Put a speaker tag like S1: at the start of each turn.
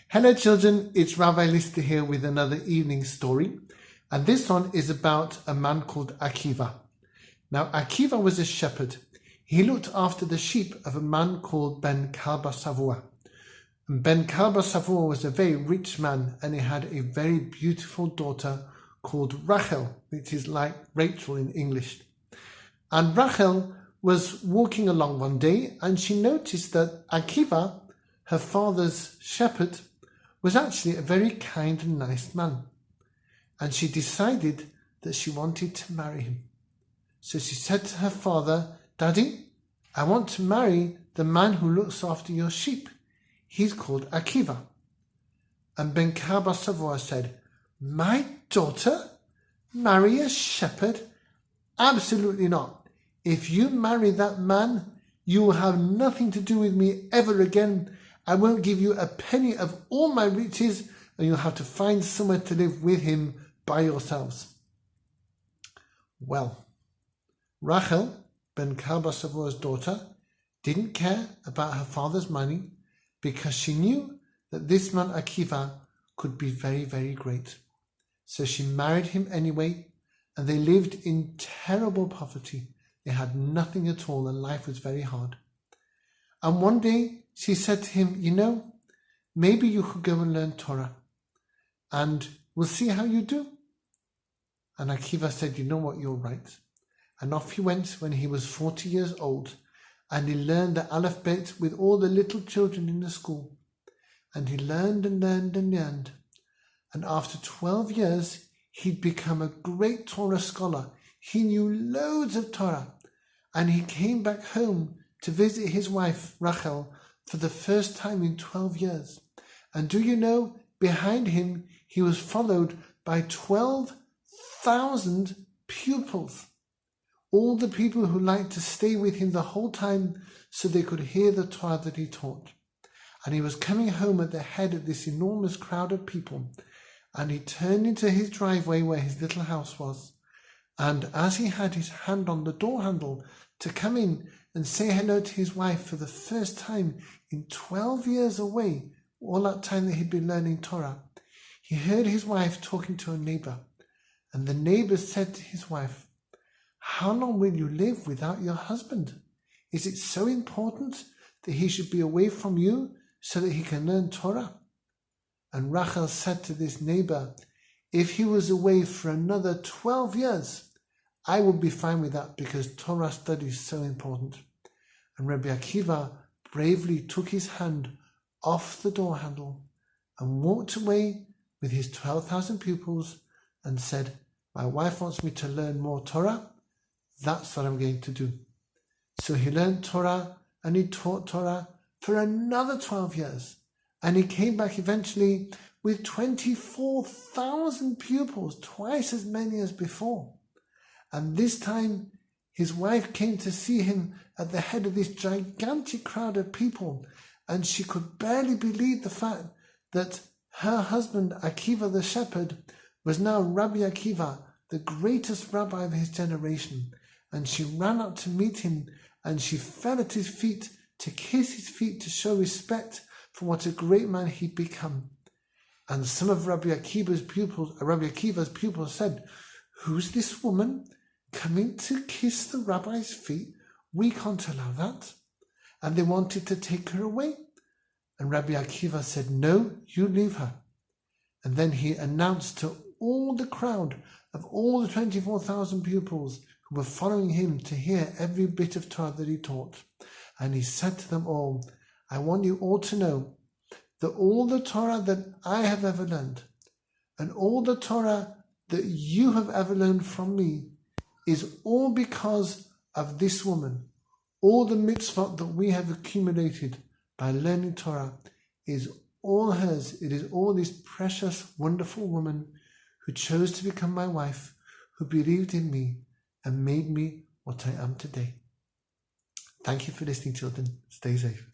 S1: Hello children, it's Rabbi Lister here with another evening story, and this one is about a man called Akiva. Now Akiva was a shepherd. He looked after the sheep of a man called Ben Kalba Savua. Ben Kalba Savua was a very rich man, and he had a very beautiful daughter called Rachel, which is like Rachel in English. And Rachel was walking along one day, and she noticed that Akiva, her father's shepherd, was actually a very kind and nice man. And she decided that she wanted to marry him. So she said to her father, "Daddy, I want to marry the man who looks after your sheep. He's called Akiva." And Ben Kalba Savua said, "My daughter? Marry a shepherd? Absolutely not. If you marry that man, you will have nothing to do with me ever again. I won't give you a penny of all my riches, and you'll have to find somewhere to live with him by yourselves." Well, Rachel, Ben Kalba Savua's daughter, didn't care about her father's money because she knew that this man Akiva could be very, very great. So she married him anyway, and they lived in terrible poverty. They had nothing at all, and life was very hard. And one day she said to him, maybe you could go and learn Torah, and we'll see how you do. And Akiva said, "You know what, you're right." And off he went when he was 40 years old, and he learned the alphabet with all the little children in the school. And he learned and learned and learned. And after 12 years, he'd become a great Torah scholar. He knew loads of Torah. And he came back home to visit his wife, Rachel, for the first time in 12 years. And do you know, behind him, he was followed by 12,000 pupils. All the people who liked to stay with him the whole time so they could hear the Torah that he taught. And he was coming home at the head of this enormous crowd of people. And he turned into his driveway where his little house was. And as he had his hand on the door handle to come in and say hello to his wife for the first time in 12 years away, all that time that he'd been learning Torah, he heard his wife talking to a neighbor. And the neighbor said to his wife, "How long will you live without your husband? Is it so important that he should be away from you so that he can learn Torah?" And Rachel said to this neighbor, "If he was away for another 12 years, I would be fine with that because Torah study is so important." And Rabbi Akiva bravely took his hand off the door handle and walked away with his 12,000 pupils and said, "My wife wants me to learn more Torah. That's what I'm going to do." So he learned Torah and he taught Torah for another 12 years. And he came back eventually with 24,000 pupils, twice as many as before. And this time his wife came to see him at the head of this gigantic crowd of people, and she could barely believe the fact that her husband Akiva the shepherd was now Rabbi Akiva, the greatest rabbi of his generation. And she ran up to meet him, and she fell at his feet to kiss his feet to show respect for what a great man he'd become. And some of Rabbi Akiva's pupils said, "Who's this woman coming to kiss the rabbi's feet? We can't allow that." And they wanted to take her away. And Rabbi Akiva said, "No, you leave her." And then he announced to all the crowd of all the 24,000 pupils who were following him to hear every bit of Torah that he taught. And he said to them all, "I want you all to know that all the Torah that I have ever learned and all the Torah that you have ever learned from me is all because of this woman. All the mitzvot that we have accumulated by learning Torah is all hers. It is all this precious, wonderful woman who chose to become my wife, who believed in me and made me what I am today." Thank you for listening, children. Stay safe.